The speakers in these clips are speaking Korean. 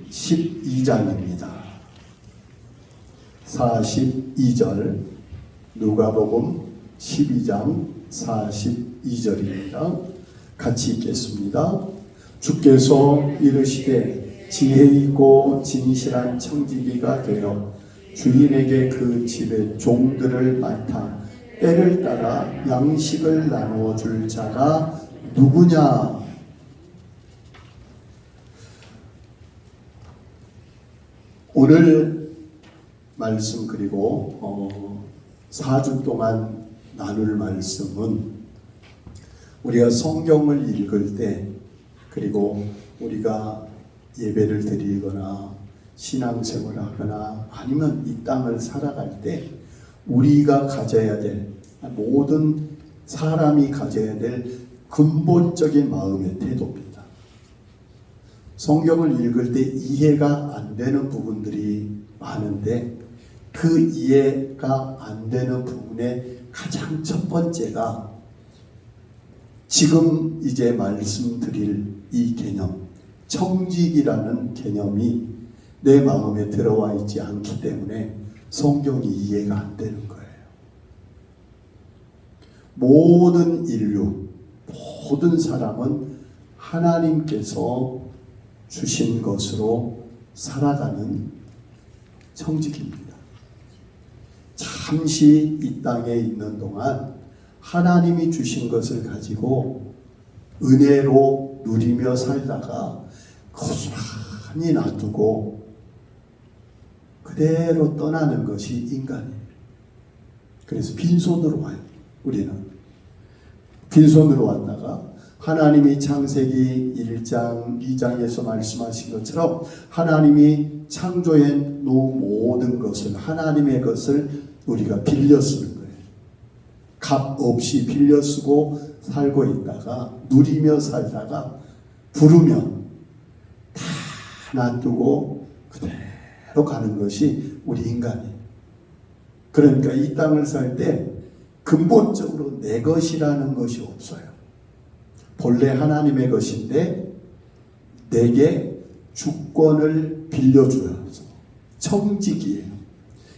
12장입니다. 42절, 누가복음 12장 42절입니다. 같이 읽겠습니다. 주께서 이르시되 지혜 있고 진실한 청지기가 되어 주인에게 그 집의 종들을 맡아 때를 따라 양식을 나누어 줄 자가 누구냐? 오늘 말씀 그리고 4주 동안 나눌 말씀은 우리가 성경을 읽을 때, 그리고 우리가 예배를 드리거나 신앙생활을 하거나 아니면 이 땅을 살아갈 때 우리가 가져야 될, 모든 사람이 가져야 될 근본적인 마음의 태도입니다. 성경을 읽을 때 이해가 안 되는 부분들이 많은데 그 이해가 안 되는 부분의 가장 첫 번째가 지금 이제 말씀드릴 이 개념, 청직이라는 개념이 내 마음에 들어와 있지 않기 때문에 성경이 이해가 안 되는 거예요. 모든 인류, 모든 사람은 하나님께서 주신 것으로 살아가는 청직입니다. 잠시 이 땅에 있는 동안 하나님이 주신 것을 가지고 은혜로 누리며 살다가 고스란히 놔두고 그대로 떠나는 것이 인간이에요. 그래서 빈손으로 와요. 우리는 빈손으로 왔다가 하나님이 창세기 1장 2장에서 말씀하신 것처럼 하나님이 창조해 놓은 모든 것을, 하나님의 것을 우리가 빌려 쓰는 거예요. 값 없이 빌려 쓰고 살고 있다가 누리며 살다가 부르면 다 놔두고 그대로 가는 것이 우리 인간이에요. 그러니까 이 땅을 살 때 근본적으로 내 것이라는 것이 없어요. 본래 하나님의 것인데 내게 주권을 빌려줘요. 청직이에요.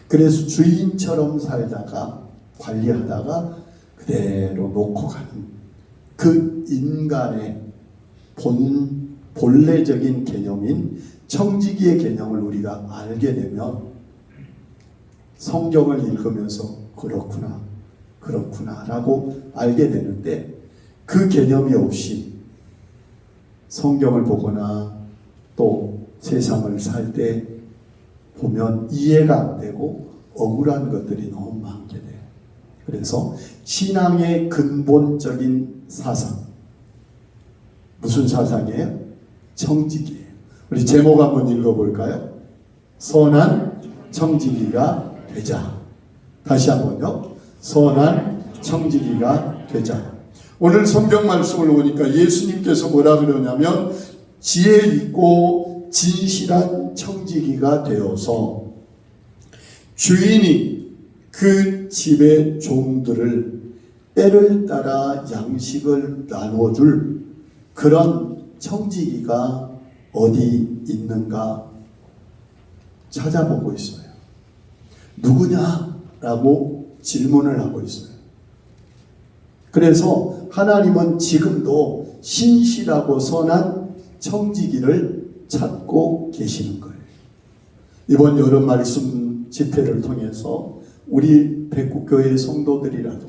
그래서 주인처럼 살다가 관리하다가 그대로 놓고 가는 그 인간의 본래적인 개념인 청지기의 개념을 우리가 알게 되면 성경을 읽으면서 그렇구나 라고 알게 되는데, 그 개념이 없이 성경을 보거나 또 세상을 살 때 보면 이해가 안 되고 억울한 것들이 너무 많게 돼요. 그래서 신앙의 근본적인 사상, 무슨 사상이에요? 청지기예요. 우리 제목 한번 읽어볼까요? 선한 청지기가 되자. 다시 한번요. 선한 청지기가 되자. 오늘 성경 말씀을 보니까 예수님께서 뭐라 그러냐면 지혜 있고 진실한 청지기가 되어서 주인이 그 집의 종들을 때를 따라 양식을 나눠줄 그런 청지기가 어디 있는가 찾아보고 있어요. 누구냐라고 질문을 하고 있어요. 그래서 하나님은 지금도 신실하고 선한 청지기를 찾고 계시는 거예요. 이번 여름 말씀 집회를 통해서 우리 백국교회 성도들이라도,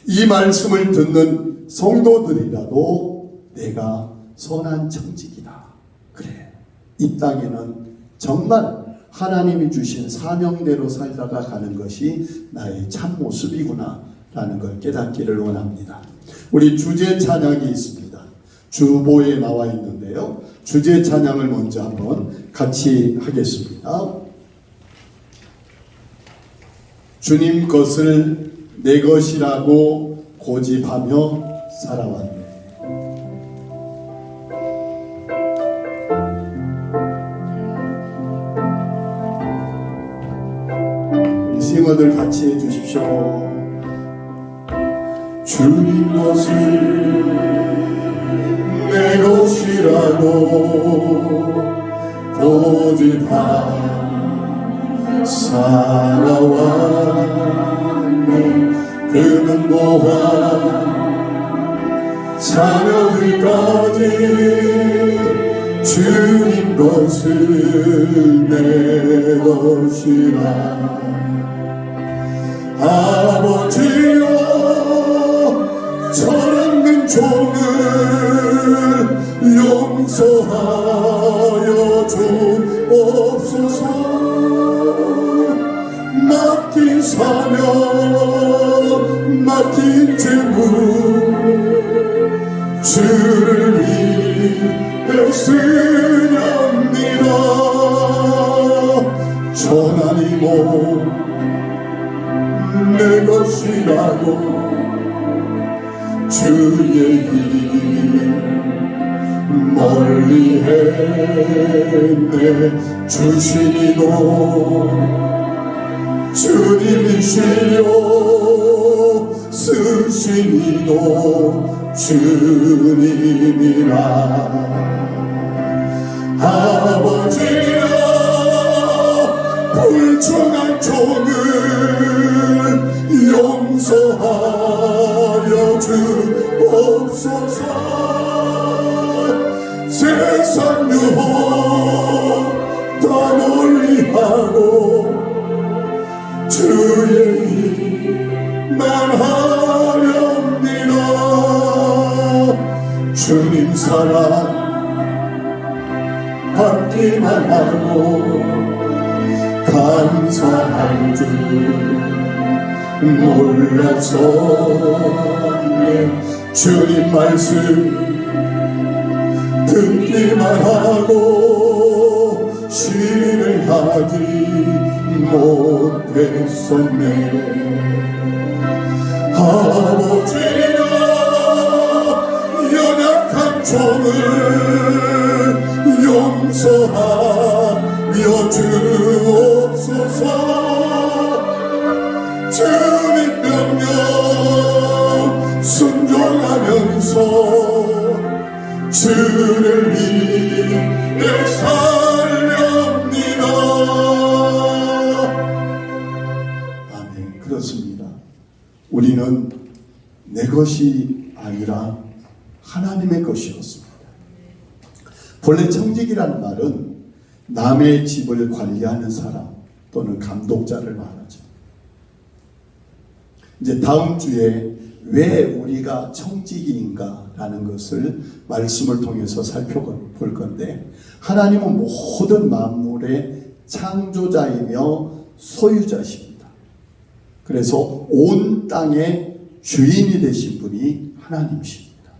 이 말씀을 듣는 성도들이라도 내가 선한 청지기다. 그래, 이 땅에는 정말 하나님이 주신 사명대로 살다가 가는 것이 나의 참 모습이구나 라는 걸 깨닫기를 원합니다. 우리 주제 찬양이 있습니다. 주보에 나와 있는데요. 주제 찬양을 먼저 한번 같이 하겠습니다. 주님 것을 내 것이라고 고집하며 살아왔네. 우리 싱어들 같이 해주십시오. 주님 것을 내 것이라고 고집하며 살아왔네. 그는 모아 자녀들까지 주님 것을 내 것이라. 아버지여 철없는 종을 용서하여 주옵소서. 맡긴 사명 맡긴 재물 주를 위해 쓰렵니다. 전하니 뭐 내 것이라고 주의 일 멀리 했네. 주시니도 주님이시요 쓰시니도 주님이라. 아버지여 불충한 종을 용서하여 주옵소서. 세상 유혹 다 멀리하고 주의 일만 하렵니다. 주님 사랑 받기만 하고 감사할 줄 몰랐었네. 주님 말씀 듣기만 하고 실행하지 못했었네. 아버지여 연약한 종을 용서하며 주옵소서. 주님 명령 순종하면서 주를 위해 살렵니다. 아멘. 그렇습니다. 우리는 내 것이 아니라 하나님의 것이었습니다. 본래 청직이라는 말은 남의 집을 관리하는 사람 또는 감독자를 말하죠. 이제 다음 주에 왜 우리가 청지기인가라는 것을 말씀을 통해서 살펴볼 건데, 하나님은 모든 만물의 창조자이며 소유자십니다. 그래서 온 땅의 주인이 되신 분이 하나님이십니다.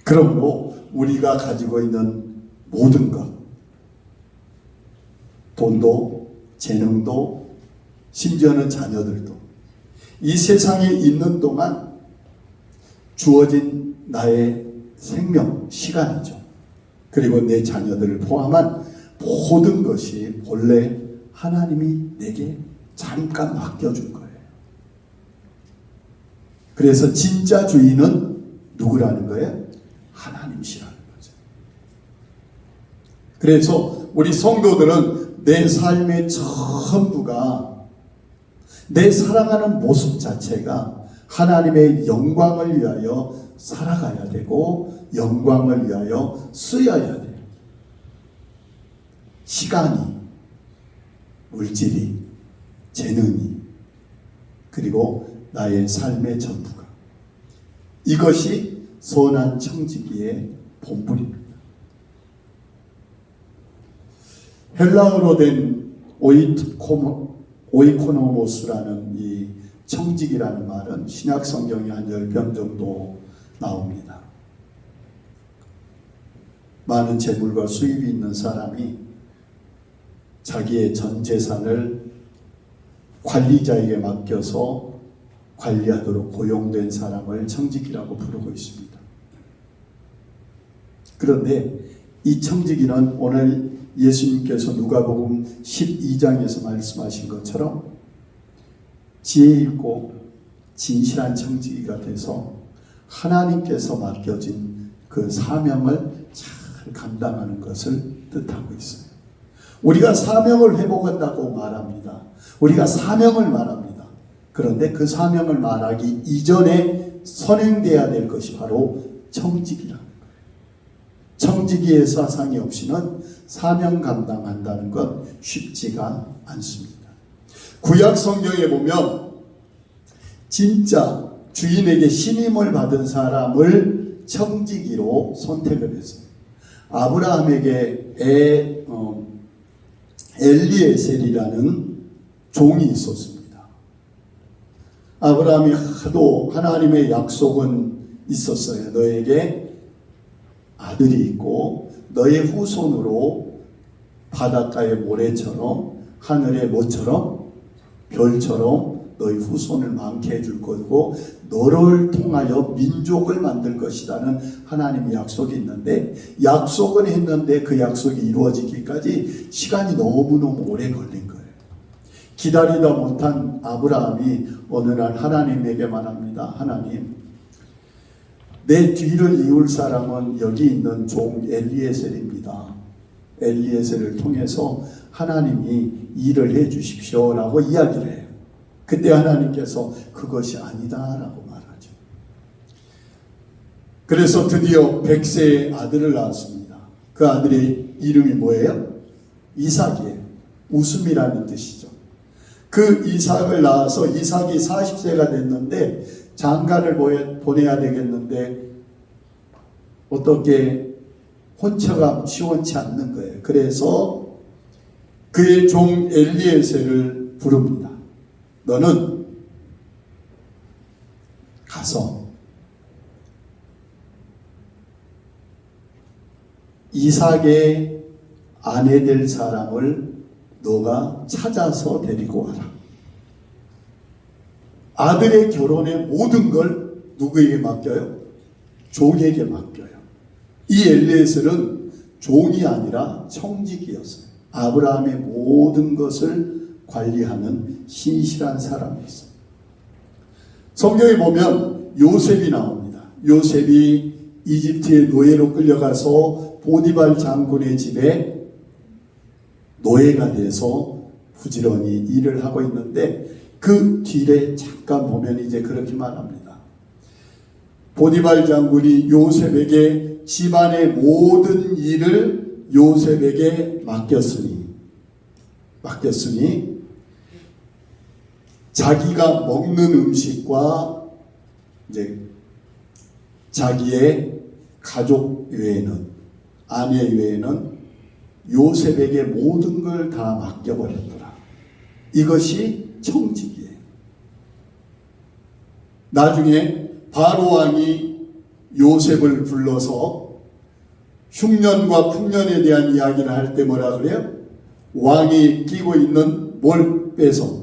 그러므로 우리가 가지고 있는 모든 것, 돈도 재능도 심지어는 자녀들도 이 세상에 있는 동안 주어진 나의 생명, 시간이죠. 그리고 내 자녀들을 포함한 모든 것이 본래 하나님이 내게 잠깐 맡겨준 거예요. 그래서 진짜 주인은 누구라는 거예요? 하나님이시라는 거죠. 그래서 우리 성도들은 내 삶의 전부가, 내 살아가는 모습 자체가 하나님의 영광을 위하여 살아가야 되고 영광을 위하여 쓰여야 돼요. 시간이, 물질이, 재능이, 그리고 나의 삶의 전부가, 이것이 선한 청지기의 본분입니다. 헬라어로 된 오이코노모스라는 이 청직이라는 말은 신약 성경에 한 10편 정도 나옵니다. 많은 재물과 수입이 있는 사람이 자기의 전 재산을 관리자에게 맡겨서 관리하도록 고용된 사람을 청지기라고 부르고 있습니다. 그런데 이 청지기는 오늘 예수님께서 누가복음 12장에서 말씀하신 것처럼 지혜 있고 진실한 청지기가 돼서 하나님께서 맡겨진 그 사명을 잘 감당하는 것을 뜻하고 있어요. 우리가 사명을 회복한다고 말합니다. 우리가 사명을 말합니다. 그런데 그 사명을 말하기 이전에 선행돼야 될 것이 바로 청지기라는 거예요. 청지기의 사상이 없이는 사명 감당한다는 건 쉽지가 않습니다. 구약 성경에 보면 진짜 주인에게 신임을 받은 사람을 청지기로 선택을 했어요. 아브라함에게 엘리에셀이라는 종이 있었습니다. 아브라함이 하도 하나님의 약속은 있었어요. 너에게 아들이 있고 너의 후손으로 바닷가의 모래처럼 하늘의 뭐처럼 별처럼 너희 후손을 많게 해줄 거고 너를 통하여 민족을 만들 것이라는 하나님의 약속이 있는데 약속은 했는데 그 약속이 이루어지기까지 시간이 너무너무 오래 걸린 거예요. 기다리다 못한 아브라함이 어느 날 하나님에게 말합니다. 하나님, 내 뒤를 이을 사람은 여기 있는 종 엘리에셀입니다. 엘리에셀을 통해서 하나님이 일을 해 주십시오 라고 이야기를 해요. 그때 하나님께서 그것이 아니다 라고 말하죠. 그래서 드디어 100세의 아들을 낳았습니다. 그 아들의 이름이 뭐예요? 이삭이에요. 웃음이라는 뜻이죠. 그 이삭을 낳아서 이삭이 40세가 됐는데 장가를 보내야 되겠는데 어떻게 혼처가 시원치 않는 거예요. 그래서 그의 종 엘리에셀을 부릅니다. 너는 가서 이삭의 아내 될 사람을 너가 찾아서 데리고 와라. 아들의 결혼의 모든 걸 누구에게 맡겨요? 종에게 맡겨요. 이 엘리에셀은 종이 아니라 청지기였어요. 아브라함의 모든 것을 관리하는 신실한 사람이었어요. 성경에 보면 요셉이 나옵니다. 요셉이 이집트의 노예로 끌려가서 보디발 장군의 집에 노예가 돼서 부지런히 일을 하고 있는데 그 뒤에 잠깐 보면 이제 그렇게 말합니다. 보디발 장군이 요셉에게 집안의 모든 일을 요셉에게 맡겼으니 자기가 먹는 음식과 이제 자기의 가족 외에는 아내 외에는 요셉에게 모든 걸 다 맡겨버렸더라. 이것이 청지기예요. 나중에 바로 왕이 요셉을 불러서 흉년과 풍년에 대한 이야기를 할 때 뭐라 그래요? 왕이 끼고 있는 뭘 빼서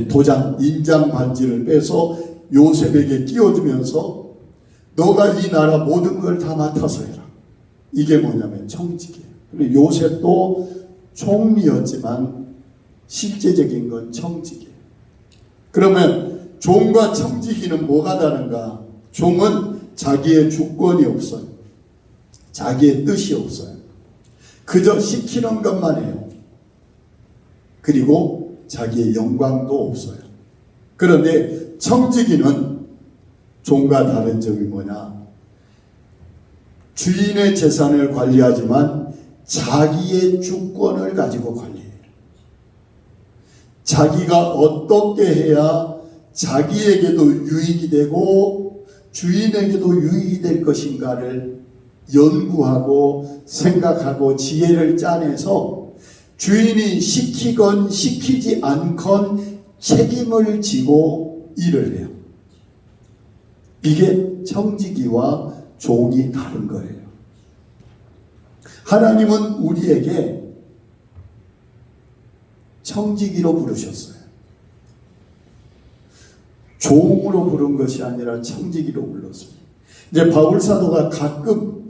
도장, 인장 반지를 빼서 요셉에게 끼워주면서 너가 이 나라 모든 걸 다 맡아서 해라. 이게 뭐냐면 청지기예요. 요셉도 총리였지만 실제적인 건 청지기예요. 그러면 종과 청지기는 뭐가 다른가? 종은 자기의 주권이 없어요. 자기의 뜻이 없어요. 그저 시키는 것만 해요. 그리고 자기의 영광도 없어요. 그런데 청지기는 종과 다른 점이 뭐냐? 주인의 재산을 관리하지만 자기의 주권을 가지고 관리해요. 자기가 어떻게 해야 자기에게도 유익이 되고 주인에게도 유익이 될 것인가를 연구하고 생각하고 지혜를 짜내서 주인이 시키건 시키지 않건 책임을 지고 일을 해요. 이게 청지기와 종이 다른 거예요. 하나님은 우리에게 청지기로 부르셨어요. 종으로 부른 것이 아니라 청지기로 불렀습니다. 이제 바울 사도가 가끔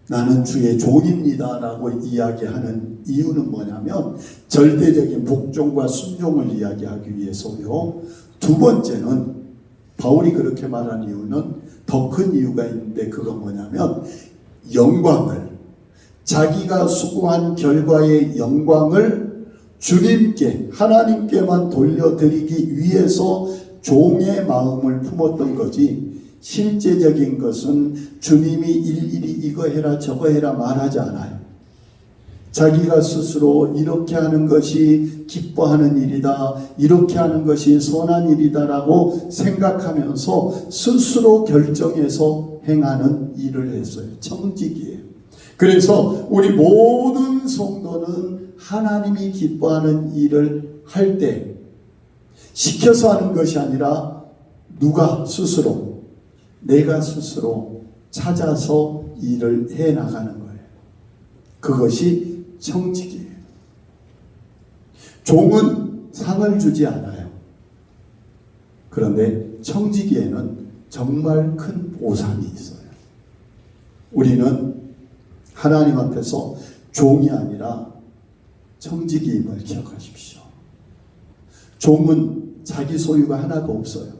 나는 주의 종입니다 라고 이야기하는 이유는 뭐냐면 절대적인 복종과 순종을 이야기하기 위해서요. 두 번째는 바울이 그렇게 말한 이유는 더 큰 이유가 있는데 그건 뭐냐면 영광을 자기가 수고한 결과의 영광을 주님께, 하나님께만 돌려드리기 위해서 종의 마음을 품었던 거지, 실제적인 것은 주님이 일일이 이거 해라 저거 해라 말하지 않아요. 자기가 스스로 이렇게 하는 것이 기뻐하는 일이다, 이렇게 하는 것이 선한 일이다라고 생각하면서 스스로 결정해서 행하는 일을 했어요. 청직이에요. 그래서 우리 모든 성도는 하나님이 기뻐하는 일을 할 때 시켜서 하는 것이 아니라 누가 스스로, 내가 스스로 찾아서 일을 해 나가는 거예요. 그것이 청직이에요. 종은 상을 주지 않아요. 그런데 청지기에는 정말 큰 보상이 있어요. 우리는 하나님 앞에서 종이 아니라 청지기임을 기억하십시오. 종은 자기 소유가 하나도 없어요.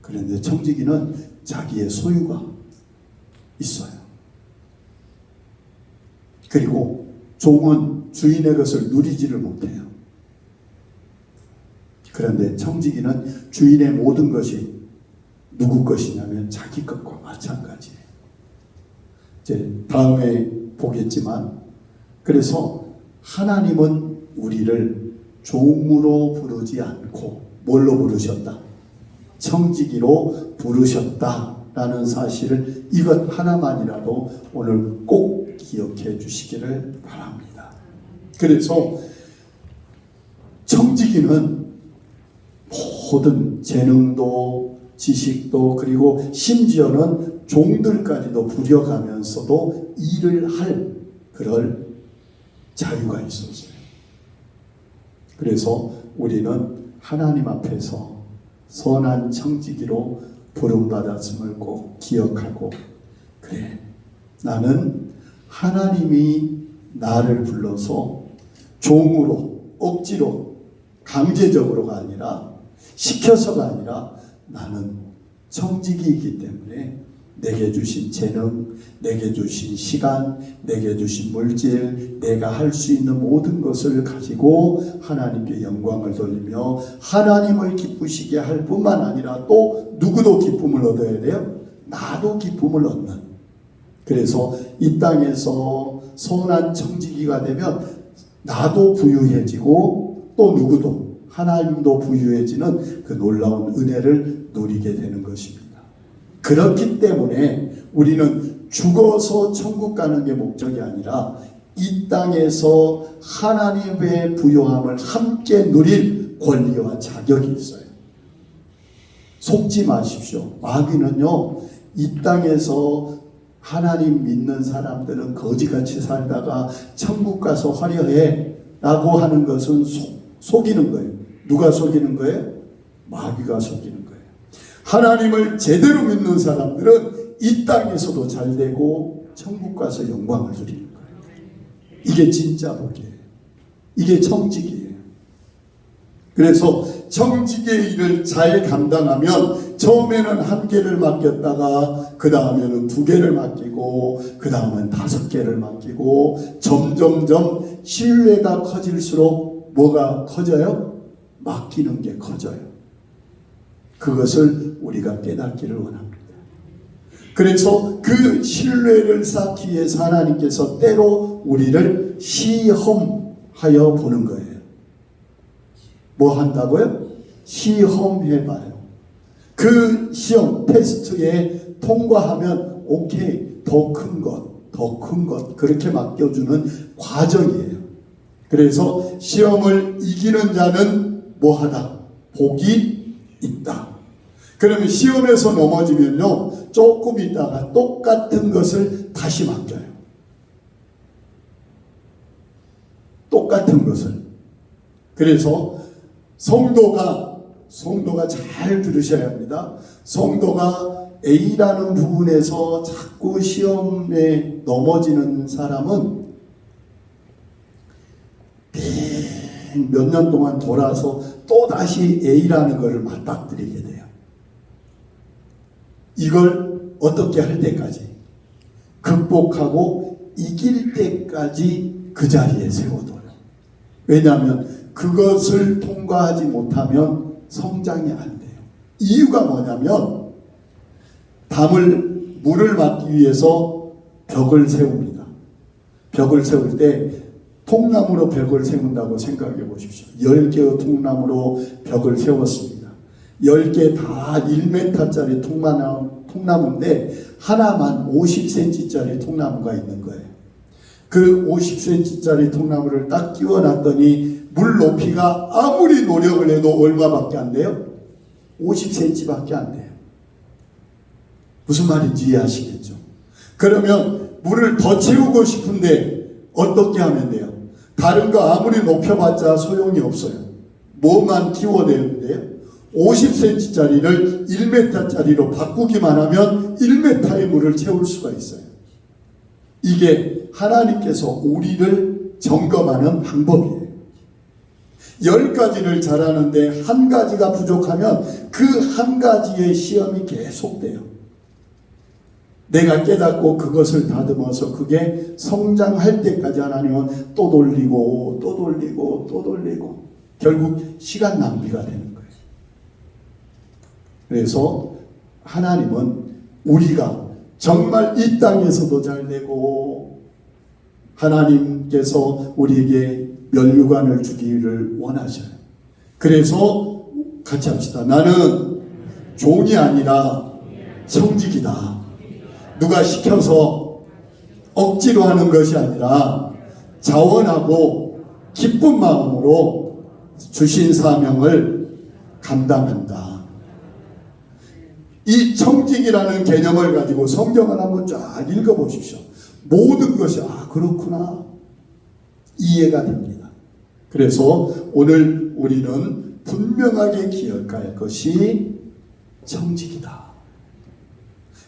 그런데 청지기는 자기의 소유가 있어요. 그리고 종은 주인의 것을 누리지를 못해요. 그런데 청지기는 주인의 모든 것이 누구 것이냐면 자기 것과 마찬가지예요. 이제 다음에 보겠지만, 그래서 하나님은 우리를 종으로 부르지 않고 뭘로 부르셨다? 청지기로 부르셨다라는 사실을, 이것 하나만이라도 오늘 꼭 기억해 주시기를 바랍니다. 그래서 청지기는 모든 재능도 지식도 그리고 심지어는 종들까지도 부려가면서도 일을 할 그럴 자유가 있었어요. 그래서 우리는 하나님 앞에서 선한 청지기로 부름받았음을 꼭 기억하고, 그래, 나는 하나님이 나를 불러서 종으로, 억지로, 강제적으로가 아니라, 시켜서가 아니라 나는 청지기이기 때문에 내게 주신 재능, 내게 주신 시간, 내게 주신 물질, 내가 할 수 있는 모든 것을 가지고 하나님께 영광을 돌리며 하나님을 기쁘시게 할 뿐만 아니라 또 누구도 기쁨을 얻어야 돼요? 나도 기쁨을 얻는. 그래서 이 땅에서 선한 청지기가 되면 나도 부유해지고 또 누구도, 하나님도 부유해지는 그 놀라운 은혜를 누리게 되는 것입니다. 그렇기 때문에 우리는 죽어서 천국 가는 게 목적이 아니라 이 땅에서 하나님의 부요함을 함께 누릴 권리와 자격이 있어요. 속지 마십시오. 마귀는요, 이 땅에서 하나님 믿는 사람들은 거지같이 살다가 천국 가서 화려해 라고 하는 것은 속이는 거예요. 누가 속이는 거예요? 마귀가 속이는 거예요. 하나님을 제대로 믿는 사람들은 이 땅에서도 잘 되고 천국 가서 영광을 누리는 거예요. 이게 진짜 복이에요. 이게 청지기예요. 그래서 청지기의 일을 잘 감당하면 처음에는 1개를 맡겼다가 그 다음에는 2개를 맡기고 그 다음엔 5개를 맡기고 점점점 신뢰가 커질수록 뭐가 커져요? 맡기는 게 커져요. 그것을 우리가 깨닫기를 원합니다. 그래서 그 신뢰를 쌓기 위해서 하나님께서 때로 우리를 시험하여 보는 거예요. 뭐 한다고요? 시험해봐요. 그 시험, 테스트에 통과하면 오케이, 더 큰 것, 그렇게 맡겨주는 과정이에요. 그래서 시험을 이기는 자는 뭐하다? 복이 있다. 그러면 시험에서 넘어지면요, 조금 있다가 똑같은 것을 다시 맡겨요. 똑같은 것을. 그래서 성도가 잘 들으셔야 합니다. 성도가 A라는 부분에서 자꾸 시험에 넘어지는 사람은 몇 년 동안 돌아서 또 다시 A라는 것을 맞닥뜨리게 돼요. 이걸 어떻게 할 때까지 극복하고 이길 때까지 그 자리에 세워둬요. 왜냐하면 그것을 통과하지 못하면 성장이 안 돼요. 이유가 뭐냐면 물을 막기 위해서 벽을 세웁니다. 벽을 세울 때 통나무로 벽을 세운다고 생각해 보십시오. 10개의 통나무로 벽을 세웠습니다. 10개 다 1m짜리 통나무인데 하나만 50cm짜리 통나무가 있는 거예요. 그 50cm짜리 통나무를 딱 끼워놨더니 물 높이가 아무리 노력을 해도 얼마밖에 안 돼요? 50cm밖에 안 돼요. 무슨 말인지 이해하시겠죠? 그러면 물을 더 채우고 싶은데 어떻게 하면 돼요? 다른 거 아무리 높여봤자 소용이 없어요. 뭐만 키워내는데요? 50cm짜리를 1m짜리로 바꾸기만 하면 1m의 물을 채울 수가 있어요. 이게 하나님께서 우리를 점검하는 방법이에요. 10가지를 잘하는데 한 가지가 부족하면 그 한 가지의 시험이 계속돼요. 내가 깨닫고 그것을 다듬어서 그게 성장할 때까지 하나님은 또 돌리고 또 돌리고 또 돌리고 결국 시간 낭비가 되는 거예요. 그래서 하나님은 우리가 정말 이 땅에서도 잘 되고 하나님께서 우리에게 면류관을 주기를 원하셔요. 그래서 같이 합시다. 나는 종이 아니라 청직이다. 누가 시켜서 억지로 하는 것이 아니라 자원하고 기쁜 마음으로 주신 사명을 감당한다. 이 청직이라는 개념을 가지고 성경을 한번 쫙 읽어보십시오. 모든 것이 그렇구나 이해가 됩니다. 그래서 오늘 우리는 분명하게 기억할 것이 청직이다.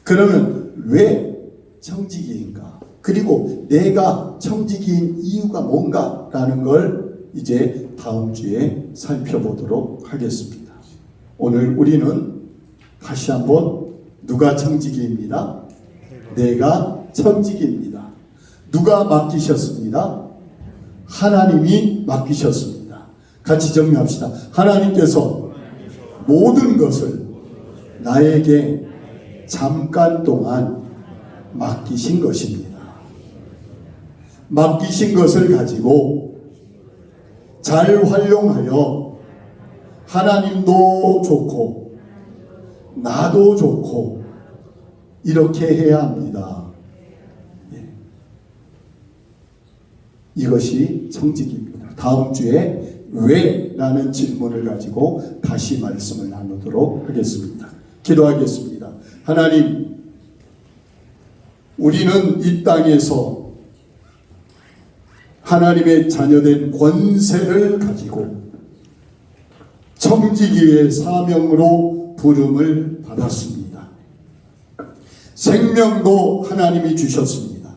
그러면 왜 청지기인가? 그리고 내가 청지기인 이유가 뭔가라는 걸 이제 다음 주에 살펴보도록 하겠습니다. 오늘 우리는 다시 한번 누가 청지기입니다? 내가 청지기입니다. 누가 맡기셨습니다? 하나님이 맡기셨습니다. 같이 정리합시다. 하나님께서 모든 것을 나에게 잠깐 동안 맡기신 것입니다. 맡기신 것을 가지고 잘 활용하여 하나님도 좋고 나도 좋고 이렇게 해야 합니다. 이것이 청직입니다. 다음 주에 왜? 라는 질문을 가지고 다시 말씀을 나누도록 하겠습니다. 기도하겠습니다. 하나님, 우리는 이 땅에서 하나님의 자녀된 권세를 가지고 청지기의 사명으로 부름을 받았습니다. 생명도 하나님이 주셨습니다.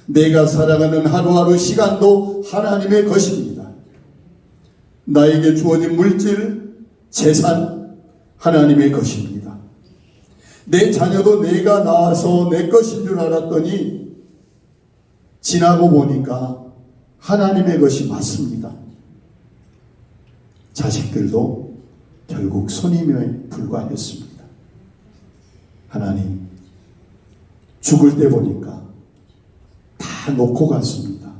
내가 살아가는 하루하루 시간도 하나님의 것입니다. 나에게 주어진 물질, 재산, 하나님의 것입니다. 내 자녀도 내가 낳아서 내 것인 줄 알았더니 지나고 보니까 하나님의 것이 맞습니다. 자식들도 결국 손님에 불과했습니다. 하나님, 죽을 때 보니까 다 놓고 갔습니다.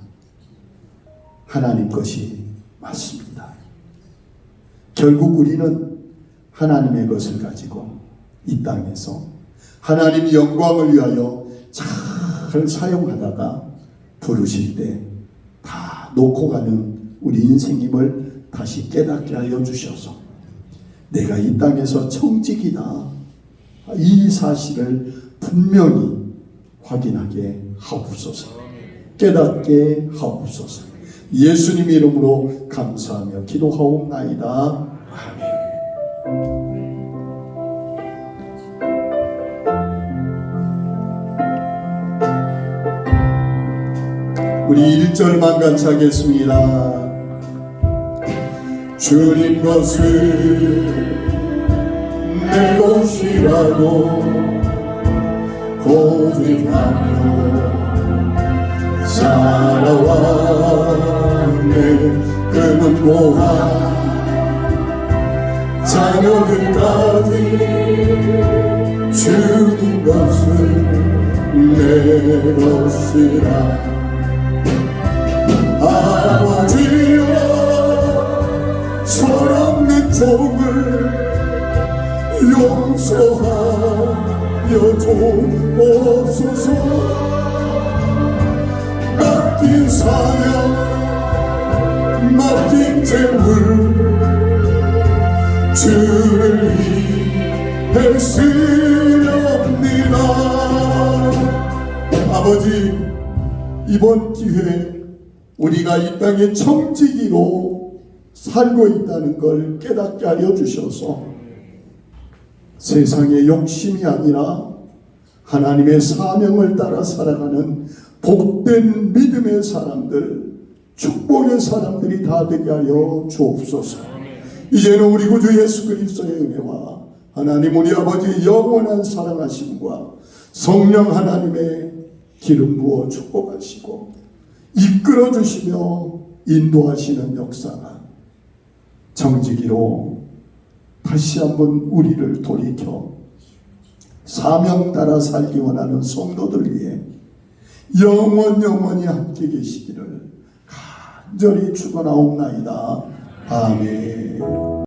하나님 것이 맞습니다. 결국 우리는 하나님의 것을 가지고 이 땅에서 하나님의 영광을 위하여 잘 사용하다가 부르실 때 다 놓고 가는 우리 인생임을 다시 깨닫게 하여 주셔서 내가 이 땅에서 청직이다, 이 사실을 분명히 확인하게 하옵소서. 깨닫게 하옵소서. 예수님 이름으로 감사하며 기도하옵나이다. 아멘. 우리 1절만 같이 하겠습니다. 주님 것을 내 것이라고 고집하며 살아왔네. 그는 모아 자녀들까지 주는 것은 내 것이라. 아버지여 철없는 종을 용서하여 주옵소서. 맡긴 사명 맡긴 재물 주를 위해 쓰렵니다. 아버지, 이번 기회에 우리가 이 땅에 청지기로 살고 있다는 걸 깨닫게 하여 주셔서 세상의 욕심이 아니라 하나님의 사명을 따라 살아가는 복된 믿음의 사람들, 축복의 사람들이 다 되게 하여 주옵소서. 이제는 우리 구주 예수 그리스도의 은혜와 하나님 우리 아버지의 영원한 사랑하심과 성령 하나님의 기름 부어 축복하시고 이끌어 주시며 인도하시는 역사가 정직이로 다시 한번 우리를 돌이켜 사명 따라 살기 원하는 성도들 위해 영원히 함께 계시기를 간절히 축원하옵나이다. 아멘.